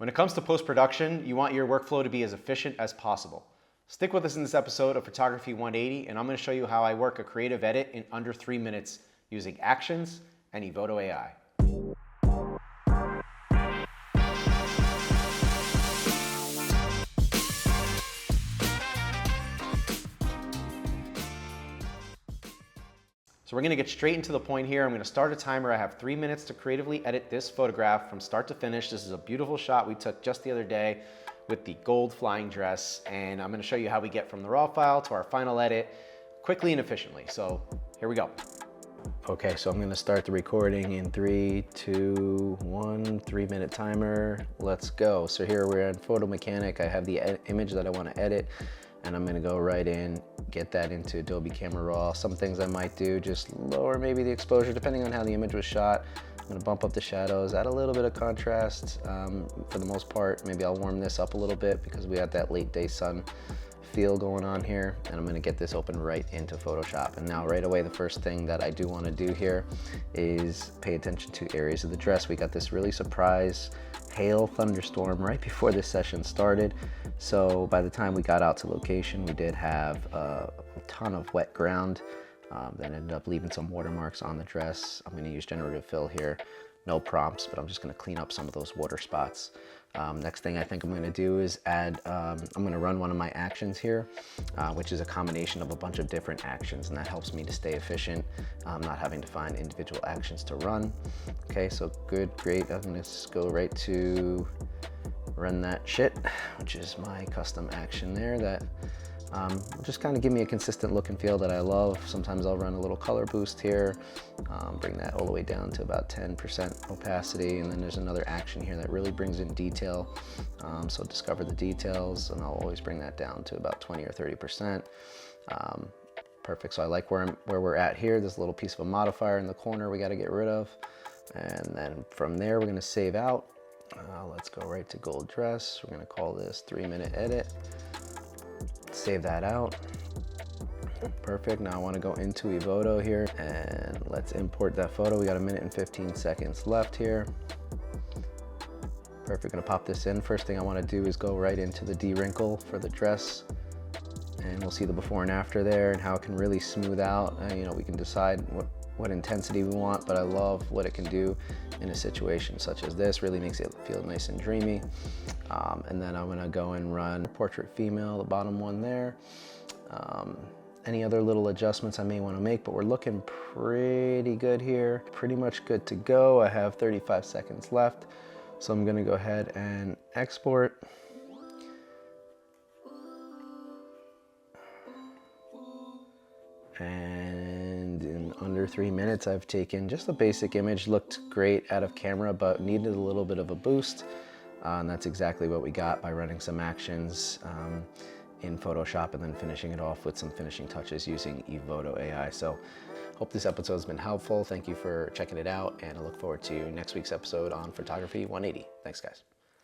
When it comes to post-production, you want your workflow to be as efficient as possible. Stick with us in this episode of Photography 180, and I'm going to show you how I work a creative edit in under 3 minutes using Actions and Evoto AI. So we're going to get straight into the point here. I'm going to start a timer. I have 3 minutes to creatively edit this photograph from start to finish. This is a beautiful shot we took just the other day with the gold flying dress, and I'm going to show you how we get from the raw file to our final edit quickly and efficiently. So here we go. Okay, so I'm going to start the recording in 3, 2, 1, 3 minute timer. Let's go. So here we're in Photo Mechanic. I have the image that I want to edit, and I'm going to go right in, get that into Adobe Camera Raw. Some things I might do, just lower maybe the exposure depending on how the image was shot. I'm going to bump up the shadows, add a little bit of contrast. For the most part, maybe I'll warm this up a little bit because we got that late day sun feel going on here, and I'm going to get this open right into Photoshop. And now right away, the first thing that I do want to do here is pay attention to areas of the dress. We got this really surprise hail thunderstorm right before this session started. So by the time we got out to location, we did have a ton of wet ground that ended up leaving some watermarks on the dress. I'm going to use generative fill here. No prompts, but I'm just going to clean up some of those water spots. Next thing I think I'm going to do is add, I'm going to run one of my actions here, which is a combination of a bunch of different actions, and that helps me to stay efficient, not having to find individual actions to run. Okay, so good, great. I'm going to go right to run that shit, which is my custom action there that will just kind of give me a consistent look and feel that I love. Sometimes I'll run a little color boost here, bring that all the way down to about 10% opacity, and then there's another action here that really brings in detail. So discover the details, and I'll always bring that down to about 20 or 30%. Perfect, so I like where we're at here. There's a little piece of a modifier in the corner we gotta get rid of. And then from there, we're gonna save out. Let's go right to gold dress. We're gonna call this 3 minute edit. Save that out. Perfect. Now I want to go into Evoto here and let's import that photo. We got 1 minute and 15 seconds left here. Perfect. Gonna pop this in. First thing I want to do is go right into the de-wrinkle for the dress, and we'll see the before and after there and how it can really smooth out. You know, we can decide what intensity we want, but I love what it can do in a situation such as this. Really makes it feel nice and dreamy. And then I'm gonna go and run portrait female, the bottom one there. Any other little adjustments I may wanna make, but we're looking pretty good here. Pretty much good to go. I have 35 seconds left. So I'm gonna go ahead and export. And in under 3 minutes, I've taken just a basic image, looked great out of camera, but needed a little bit of a boost. And that's exactly what we got by running some actions in Photoshop and then finishing it off with some finishing touches using Evoto AI. So hope this episode has been helpful. Thank you for checking it out, and I look forward to next week's episode on Photography 180. Thanks, guys.